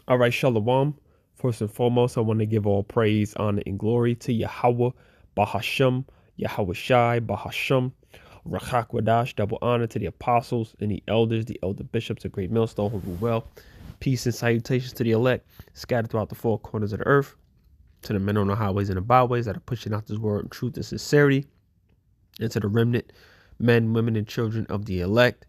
All right, Shalom. First and foremost, I want to give all praise, honor, and glory to Yahawah, Bahasham, Yahawashi, Bahasham, Rachakwadash. Double honor to the apostles and the elders, the elder bishops of Great Millstone who rule well. Peace and salutations to the elect, scattered throughout the four corners of the earth, to the men on the highways and the byways that are pushing out this word in truth and sincerity, and to the remnant, men, women, and children of the elect.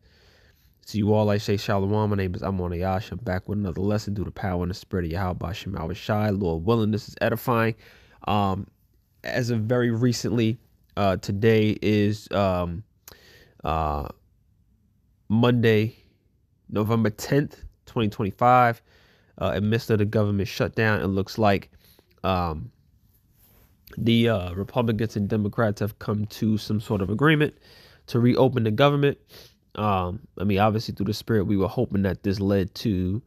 To you all, I say Shalom. My name is Ahyash. I'm back with another lesson through the power and the spirit of Yahawashi. Lord willing, this is edifying. As of very recently, today is Monday, November 10th, 2025. Amidst of the government shutdown, it looks like the Republicans and Democrats have come to some sort of agreement to reopen the government. Obviously through the spirit, we were hoping that this led to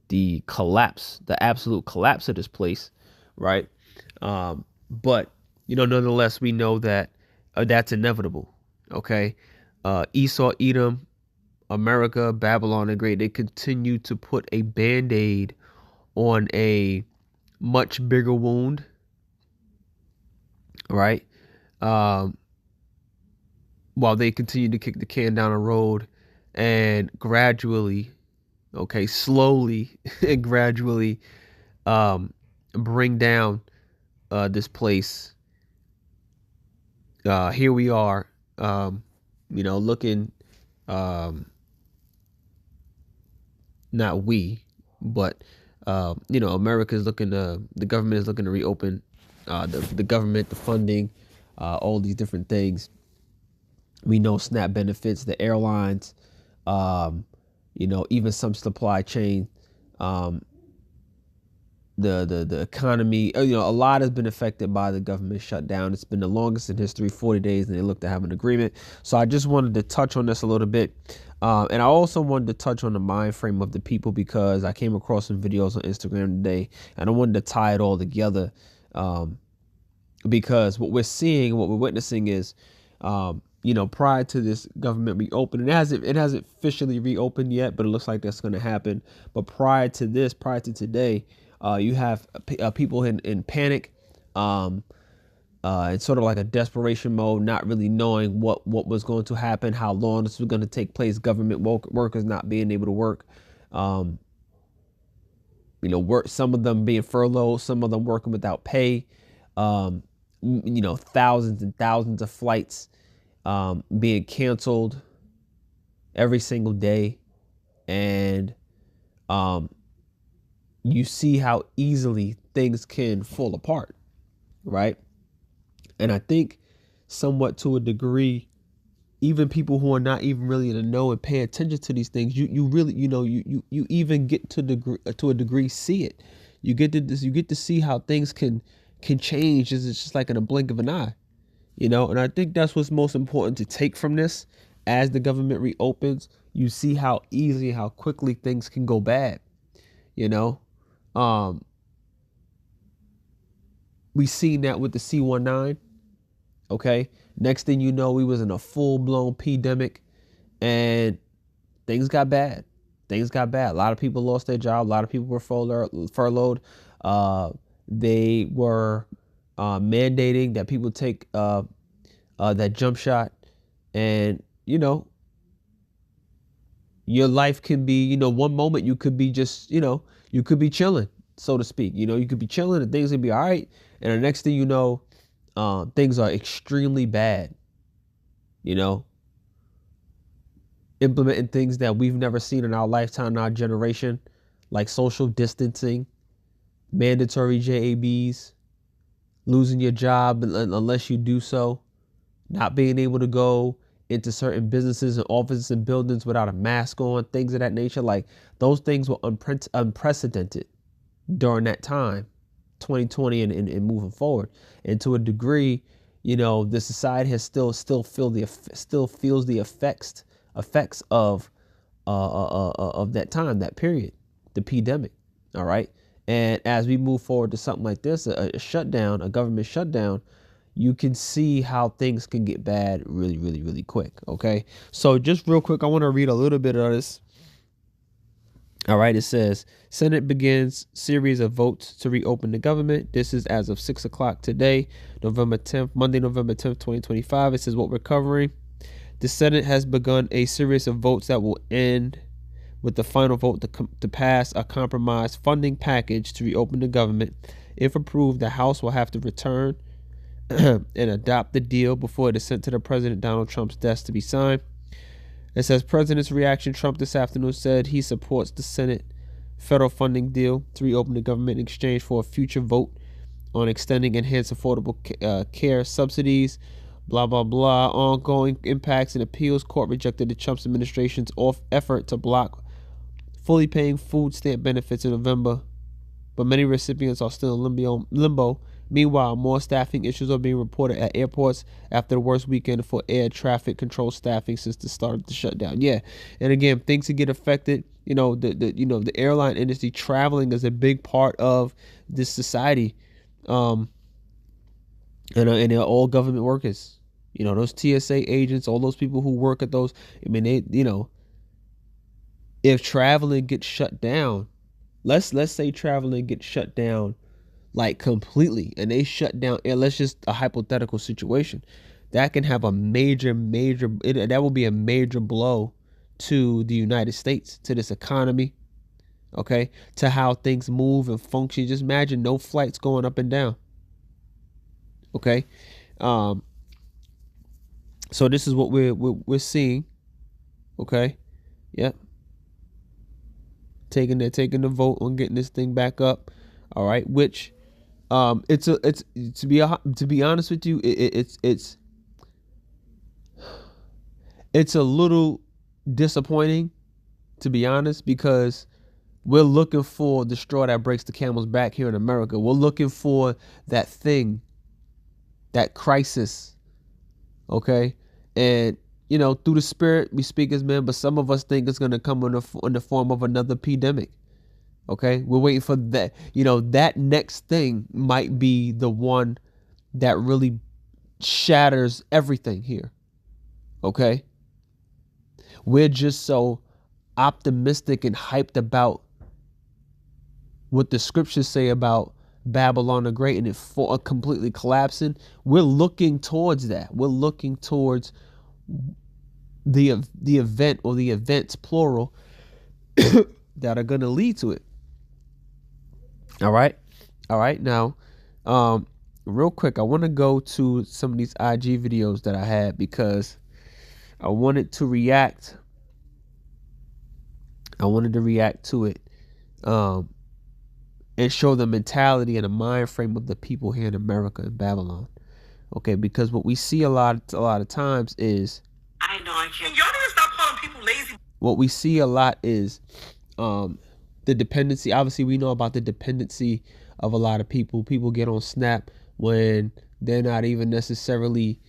the collapse, the absolute collapse of this place, right? But, nonetheless, we know that that's inevitable, okay? Esau, Edom, America, Babylon the Great, they continue to put a Band-Aid on a much bigger wound, right? While they continue to kick the can down the road and gradually, slowly and gradually bring down this place. Here we are, looking, not we, but, America's looking to, the government is looking to reopen the government, the funding, all these different things. We know SNAP benefits, the airlines, even some supply chain, the economy, a lot has been affected by the government shutdown. It's been the longest in history, 40 days, and they look to have an agreement. So I just wanted to touch on this a little bit. And I also wanted to touch on the mind frame of the people because I came across some videos on Instagram today and I wanted to tie it all together. Because what we're seeing, what we're witnessing is, prior to this government reopening, it hasn't officially reopened yet, but it looks like that's going to happen. But prior to today, you have people in panic, it's sort of like a desperation mode, not really knowing what was going to happen, how long this was going to take place. Government workers not being able to work, some of them being furloughed, some of them working without pay, thousands and thousands of flights being canceled every single day. And you see how easily things can fall apart, right? And I think somewhat to a degree, even people who are not even really in the know and pay attention to these things, you really, you even get to a degree see it. You get to see how things can change. It's just like in a blink of an eye, and I think that's what's most important to take from this. As the government reopens, you see how easily, how quickly things can go bad. We seen that with the C-19. Okay. Next thing you know, we was in a full-blown pandemic and things got bad. A lot of people lost their job. A lot of people were furloughed. They were mandating that people take that jump shot. And, your life can be, one moment you could be just, you could be chilling, so to speak. You could be chilling and things would be all right. And the next thing you know, things are extremely bad. Implementing things that we've never seen in our lifetime, in our generation, like social distancing, mandatory JABs, losing your job unless you do so, not being able to go into certain businesses and offices and buildings without a mask on, things of that nature. Like those things were unprecedented during that time, 2020 and moving forward. And to a degree, the society has still feels the effects of that time, that period, the pandemic. All right. And as we move forward to something like this, a shutdown, a government shutdown, you can see how things can get bad really, really, really quick. Okay. So just real quick, I want to read a little bit of this. All right, it says Senate begins series of votes to reopen the government. This is as of 6 o'clock today, November 10th, Monday, November 10th, 2025. It says what we're covering. The Senate has begun a series of votes that will end with the final vote to pass a compromise funding package to reopen the government. If approved, the House will have to return and adopt the deal before it is sent to the President Donald Trump's desk to be signed. It says President's reaction. Trump this afternoon said he supports the Senate federal funding deal to reopen the government in exchange for a future vote on extending enhanced affordable care subsidies. Blah, blah, blah. Ongoing impacts and appeals. Court rejected the Trump administration's effort to block fully paying food stamp benefits in November, but many recipients are still in limbo. Meanwhile, more staffing issues are being reported at airports after the worst weekend for air traffic control staffing since the start of the shutdown. Yeah, and again, things that get affected. The airline industry, traveling is a big part of this society, and they're all government workers. Those TSA agents, all those people who work at those. I mean, if traveling gets shut down, let's say traveling gets shut down like completely, and they shut down, and let's just a hypothetical situation, that can have a major that will be a major blow to the United States, to this economy, okay, to how things move and function. Just imagine no flights going up and down. Okay, so this is what we're seeing. Okay, yep. Taking the vote on getting this thing back up. All right, which it's to be honest with you, it's a little disappointing, to be honest, because we're looking for the straw that breaks the camel's back here in America. We're looking for that thing, that crisis, okay? And, through the spirit, we speak as men, but some of us think it's going to come in the form of another pandemic, okay? We're waiting for that. That next thing might be the one that really shatters everything here, okay? We're just so optimistic and hyped about what the scriptures say about Babylon the Great and it completely collapsing. We're looking towards that. We're looking towards the event, or the events plural, that are going to lead to it. All right. Now, real quick, I want to go to some of these IG videos that I had because I wanted to react. I wanted to react to it, and show the mentality and the mind frame of the people here in America and Babylon. Okay, because what we see a lot of times is, I know I can't. Y'all need to stop calling people lazy. What we see a lot is the dependency. Obviously, we know about the dependency of a lot of people. People get on Snap when they're not even necessarily,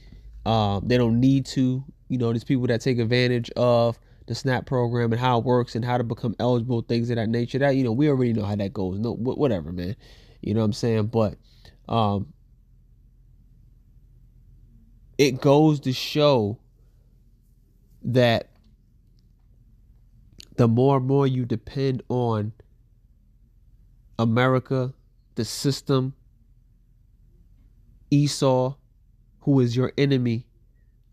they don't need to. There's people that take advantage of the SNAP program and how it works and how to become eligible, things of that nature. That, we already know how that goes. No, whatever, man. You know what I'm saying? But it goes to show that the more and more you depend on America, the system, Esau, who is your enemy,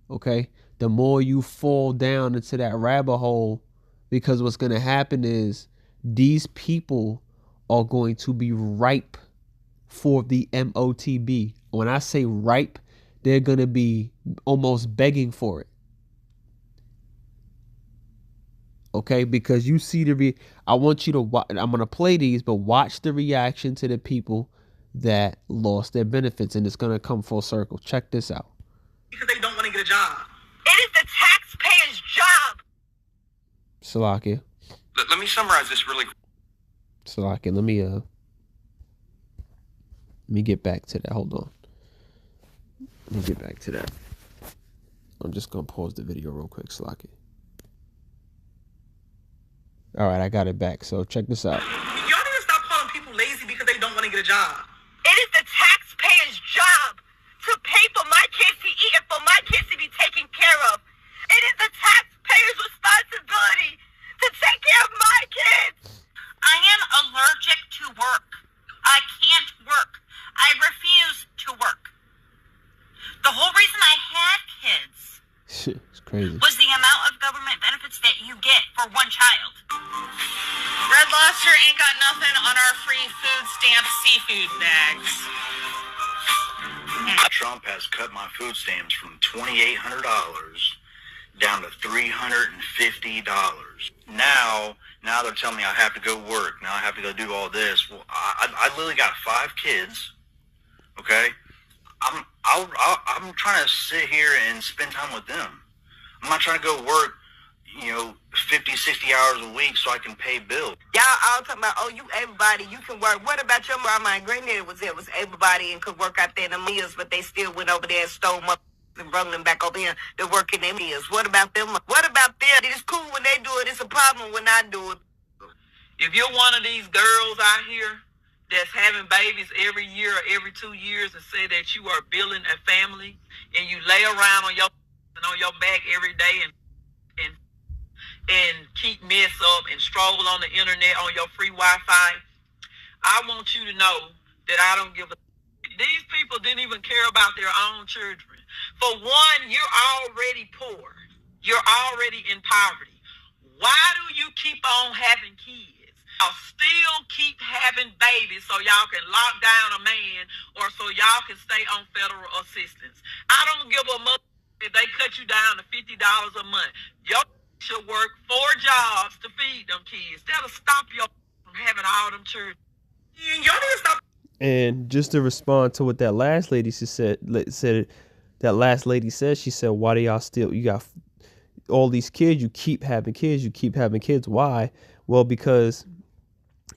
okay, the more you fall down into that rabbit hole, because what's going to happen is these people are going to be ripe for the MOTB. When I say ripe, they're going to be almost begging for it. Okay, because you see I want you to watch. I'm going to play these, but watch the reaction to the people that lost their benefits, and it's going to come full circle. Check this out. Because they don't want to get a job. It is the taxpayer's job. Salakia. Let me summarize this really quick. Salakia, let me get back to that. Hold on. Let me get back to that. I'm just going to pause the video real quick, Salakia. All right, I got it back. So check this out. Y'all need to stop calling people lazy because they don't want to get a job. It is the taxpayer's job to pay for my kids to eat and for my kids to be taken care of. It is the taxpayer's responsibility to take care of my kids. Red Lobster ain't got nothing on our free food stamp seafood bags. Trump has cut my food stamps from $2,800 down to $350. Now they're telling me I have to go work. Now I have to go do all this. Well, I literally got 5 kids. Okay, I'm trying to sit here and spend time with them. I'm not trying to go work, 50, 60 hours a week so I can pay bills. Y'all all talking about, oh, you able-bodied, you can work. What about your grandma and granddaddy was able-bodied and could work out there in the mills, but they still went over there and stole them up and brought them back over here to work in their mills. What about them? What about them? It's cool when they do it. It's a problem when I do it. If you're one of these girls out here that's having babies every year or every 2 years and say that you are building a family and you lay around on your back every day and keep mess up and stroll on the internet on your free Wi-Fi, I want you to know that I don't give a... These people didn't even care about their own children. For one, you're already poor. You're already in poverty. Why do you keep on having kids? I'll still keep having babies so y'all can lock down a man or so y'all can stay on federal assistance. I don't give a much if they cut you down to $50 a month. Your should work 4 jobs to feed them kids. That'll stop you from having all them children. Y'all need to stop. And just to respond to what that last lady she said, she said, why do y'all still, you got all these kids, you keep having kids. Why? Well, because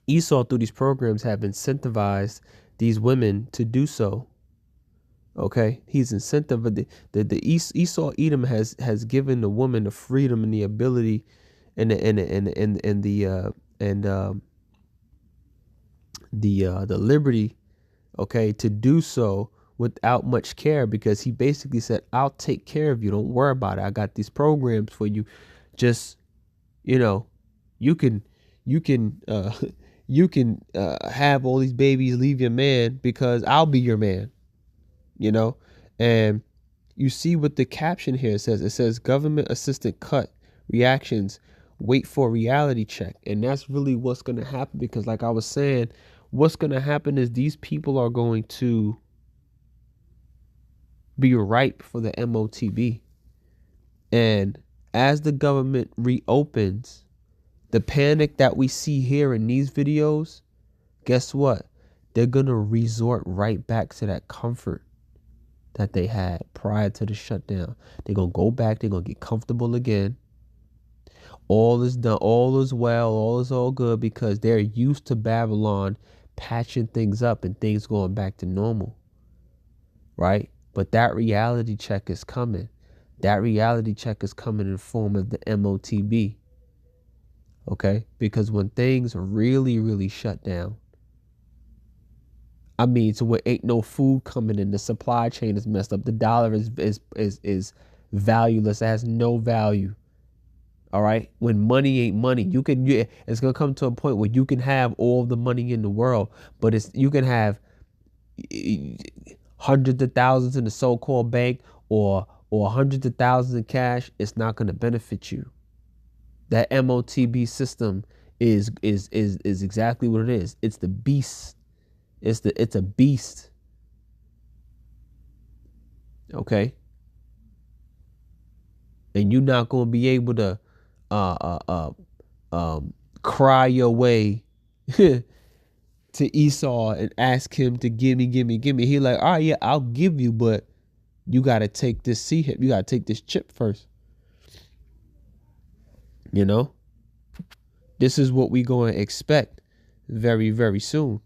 Esau through these programs have incentivized these women to do so. Okay, he's incentive. The Esau Edom has given the woman the freedom and the ability and the liberty, okay, to do so without much care, because he basically said, I'll take care of you. Don't worry about it. I got these programs for you. Just, you can have all these babies, leave your man, because I'll be your man. And you see what the caption here says. It says government assistant cut reactions, wait for reality check. And that's really what's going to happen, because like I was saying, what's going to happen is these people are going to be ripe for the MOTB. And as the government reopens, the panic that we see here in these videos, guess what? They're going to resort right back to that comfort that they had prior to the shutdown. They're going to go back. They're going to get comfortable again. All is done. All is well. All is all good, because they're used to Babylon patching things up and things going back to normal. Right? But that reality check is coming. That reality check is coming in the form of the MOTB. Okay? Because when things really, really shut down, I mean, so where ain't no food coming in, the supply chain is messed up. The dollar is valueless. It has no value. All right. When money ain't money, it's gonna come to a point where you can have all the money in the world, but you can have hundreds of thousands in the so-called bank or hundreds of thousands in cash. It's not gonna benefit you. That MOTB system is exactly what it is. It's the beast. It's a beast. Okay? And you're not going to be able to cry your way to Esau and ask him to give me. He like, all right, yeah, I'll give you, but you got to take this hip. You got to take this chip first. This is what we going to expect very, very soon.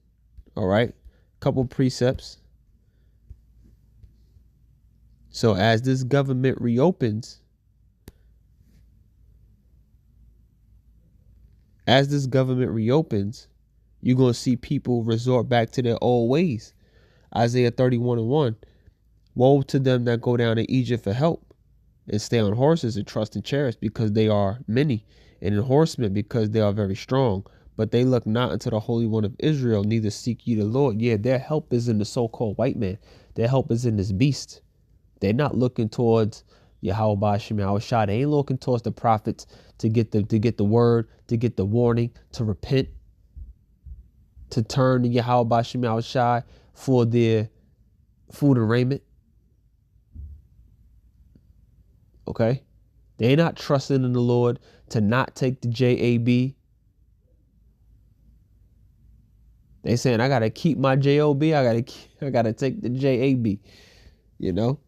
All right, couple precepts. So as this government reopens, you're going to see people resort back to their old ways. Isaiah 31:1. Woe to them that go down to Egypt for help and stay on horses and trust in chariots, because they are many, and in horsemen, because they are very strong. But they look not unto the Holy One of Israel, neither seek ye the Lord. Yeah, their help is in the so-called white man. Their help is in this beast. They're not looking towards Yahawashi. They ain't looking towards the prophets to get the word, to get the warning, to repent. to turn to Yahawashi for their food and raiment. Okay? They're not trusting in the Lord to not take the JAB. They saying, I gotta keep my JOB. I gotta take the JAB. You know?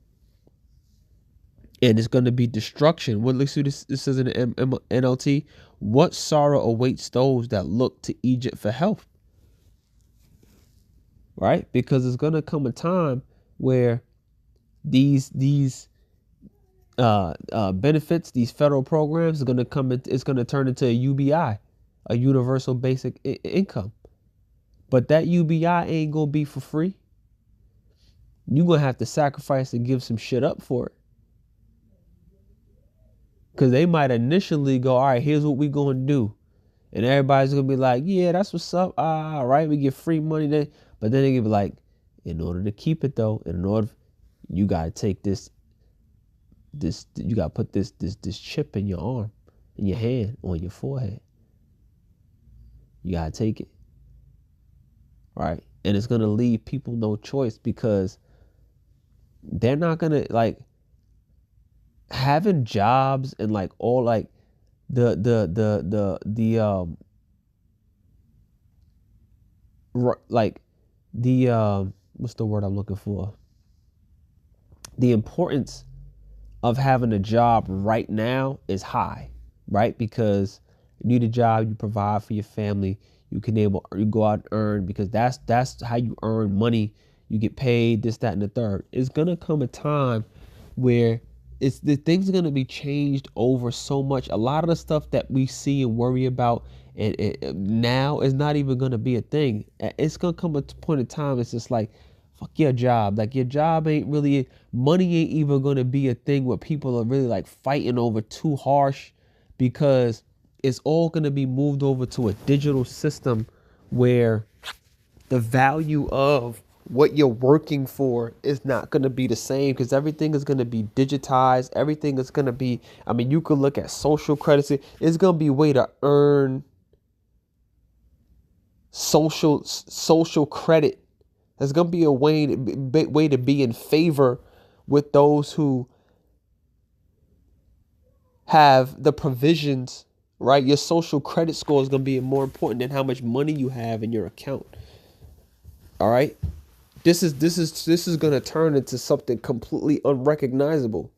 And it's gonna be destruction. What let's see this says in the NLT. What sorrow awaits those that look to Egypt for help? Right? Because it's gonna come a time where these benefits, these federal programs, is gonna come. It's gonna turn into a UBI, a universal basic income. But that UBI ain't gonna be for free. You're gonna have to sacrifice and give some shit up for it. Because they might initially go, all right, here's what we gonna do. And everybody's gonna be like, yeah, that's what's up. All right, we get free money then. But then they gonna be like, in order to keep it though, you gotta take this, you gotta put this chip in your arm, in your hand, on your forehead. You gotta take it. Right? And it's gonna leave people no choice, because they're not gonna, like, having jobs and like all like the what's the word I'm looking for? The importance of having a job right now is high, right? Because you need a job, you provide for your family, you go out and earn, because that's how you earn money. You get paid, this, that, and the third. It's gonna come a time where the things are gonna be changed over so much. A lot of the stuff that we see and worry about and now is not even gonna be a thing. It's gonna come a point in time. It's just like, fuck your job. Like, your job ain't really, money ain't even gonna be a thing where people are really like fighting over too harsh, because it's all gonna be moved over to a digital system where the value of what you're working for is not going to be the same, because everything is going to be digitized. Everything is going to be, I mean, you could look at social credits. It's going to be a way to earn social credit. There's going to be a way to be in favor with those who have the provisions, right? Your social credit score is going to be more important than how much money you have in your account. All right? This is going to turn into something completely unrecognizable.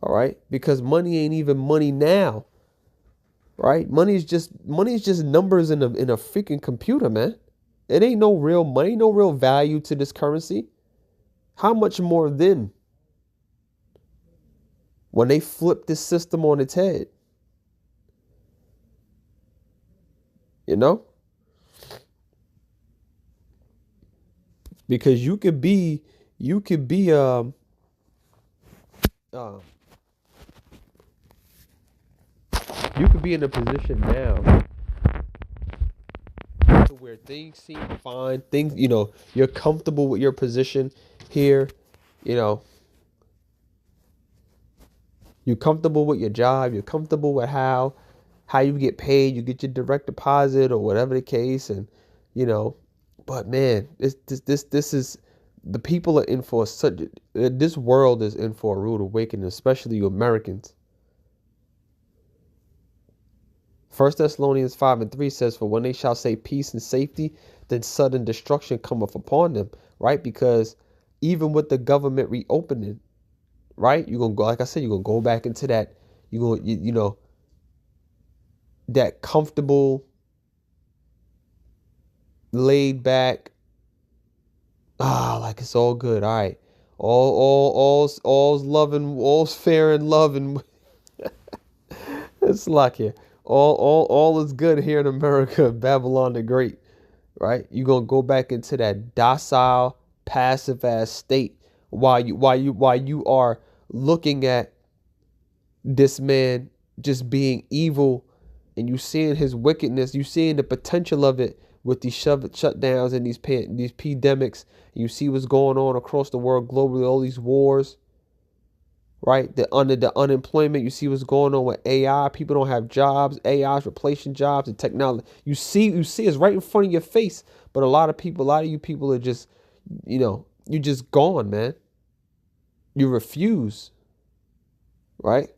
All right? Because money ain't even money now. Right? Money is just numbers in a freaking computer, man. It ain't no real money, no real value to this currency. How much more then when they flip this system on its head? You know? Because you could be in a position now to where things seem fine. Things, you're comfortable with your position here. You're comfortable with your job. You're comfortable with how you get paid. You get your direct deposit or whatever the case, and But man, this is, the people are in for this world is in for a rude awakening, especially you Americans. 1 Thessalonians 5:3 says, for when they shall say peace and safety, then sudden destruction cometh upon them, right? Because even with the government reopening, right? You're going to go, like I said, you're going to go back into that, that comfortable, laid back, like it's all good. All right. All's loving, all's fair in love, and it's like here. All is good here in America, Babylon the Great. Right? You're gonna go back into that docile, passive ass state while you are looking at this man just being evil, and you seeing his wickedness, you seeing the potential of it with these shutdowns and these pandemics. You see what's going on across the world globally, all these wars, right? The unemployment. You see what's going on with AI. People don't have jobs. AI is replacing jobs and technology. You see it's right in front of your face. But a lot of you people are just, you're just gone, man. You refuse, right?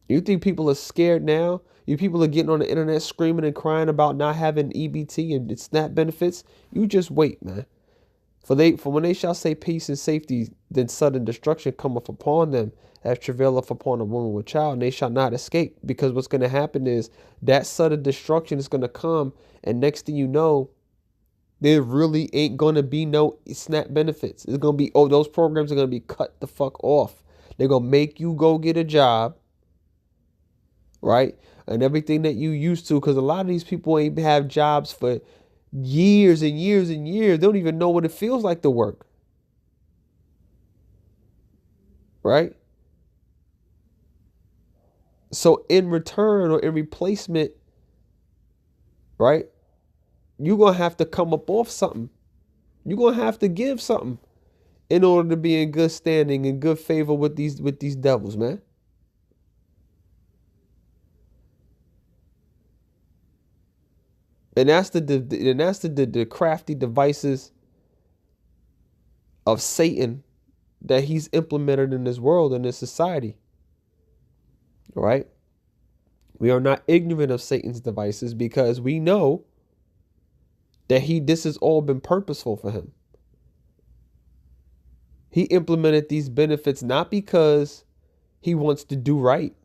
You think people are scared now? You people are getting on the internet screaming and crying about not having EBT and SNAP benefits. You just wait, man. For when they shall say peace and safety, then sudden destruction cometh upon them, as travaileth upon a woman with child, and they shall not escape. Because what's going to happen is that sudden destruction is going to come, and next thing you know, there really ain't going to be no SNAP benefits. It's going to be, those programs are going to be cut the fuck off. They're going to make you go get a job, right? And everything that you used to, because a lot of these people ain't have jobs for years and years and years. They don't even know what it feels like to work, right? So in return or in replacement, right, you're going to have to come up off something. You're going to have to give something in order to be in good standing and good favor with these devils, man. And that's the crafty devices of Satan that he's implemented in this world, in this society. All right? We are not ignorant of Satan's devices because we know that this has all been purposeful for him. He implemented these benefits not because he wants to do right.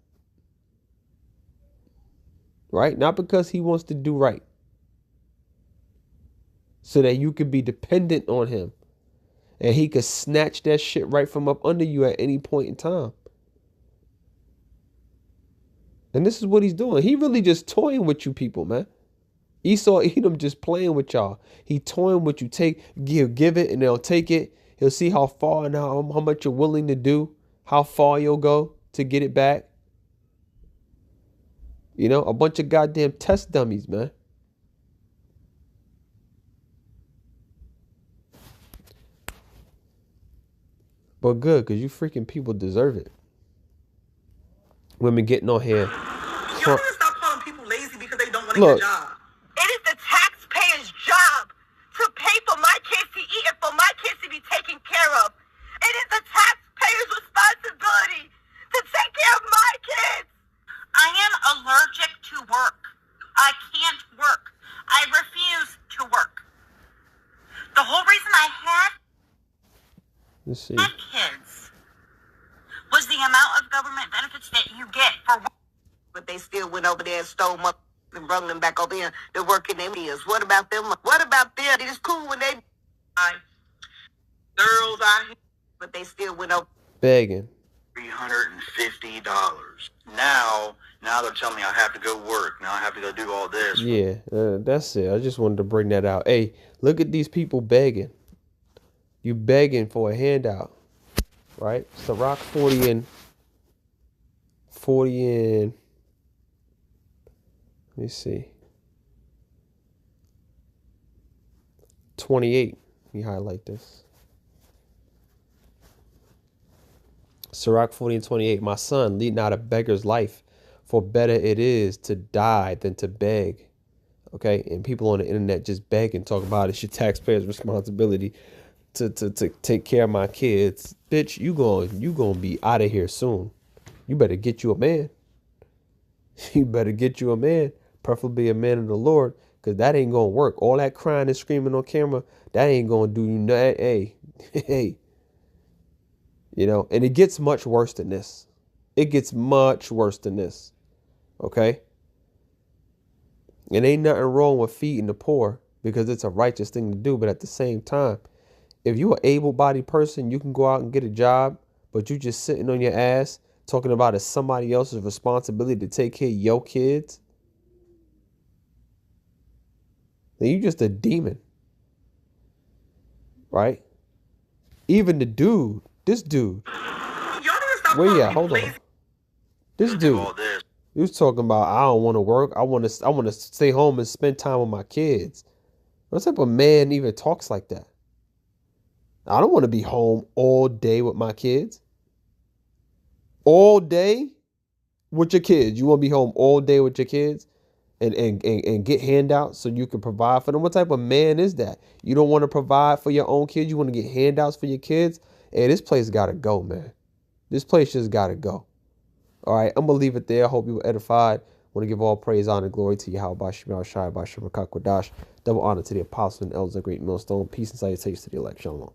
Right? Not because he wants to do right. So that you could be dependent on him. And he could snatch that shit right from up under you at any point in time. And this is what he's doing. He really just toying with you people, man. Esau Edom just playing with y'all. He toying with you. Give it and they'll take it. He'll see how far and how much you're willing to do. How far you'll go to get it back. A bunch of goddamn test dummies, man. But good, because you freaking people deserve it. Women getting on here. You need to stop calling people lazy because they don't want to get a job. It is the taxpayer's job to pay for my kids to eat and for my kids to be taken care of. It is the taxpayer's responsibility to take care of my kids. I am allergic to work. I can't work. I refuse to work. The whole reason I had kids was the amount of government benefits that you get for work. But they still went over there and stole money and brought them back over here to work in their meals. What about them? What about them? It's cool when they girls out here, but they still went over begging. $350. Now they're telling me I have to go work. Now I have to go do all this. Yeah, that's it. I just wanted to bring that out. Hey, look at these people begging. You begging for a handout, right? Ciroc 40 and let me see, 28. Let me highlight this. Ciroc 40 and 28. My son, lead not a beggar's life, for better it is to die than to beg. Okay, and people on the internet just beg and talk about it's your taxpayer's responsibility to take care of my kids. Bitch, you gonna be out of here soon. You better get you a man. You better get you a man, preferably a man of the Lord, because that ain't gonna work. All that crying and screaming on camera, that ain't gonna do you nothing. Hey. And it gets much worse than this. It gets much worse than this. Okay? And ain't nothing wrong with feeding the poor because it's a righteous thing to do. But at the same time, if you're an able-bodied person, you can go out and get a job, but you just sitting on your ass talking about it's somebody else's responsibility to take care of your kids, then you just a demon. Right? Even this dude. Where you at? Hold on. This dude. He was talking about I don't want to work. I want to stay home and spend time with my kids. What type of man even talks like that? I don't want to be home all day with my kids. All day with your kids. You want to be home all day with your kids and get handouts so you can provide for them? What type of man is that? You don't want to provide for your own kids. You want to get handouts for your kids? Hey, this place got to go, man. This place just got to go. All right, I'm going to leave it there. I hope you were edified. I want to give all praise, honor, and glory to Yahawashi, Yahsharalah, Double honor to the apostles and elders of great Millstone. Peace and salutations to the elect. Shalom.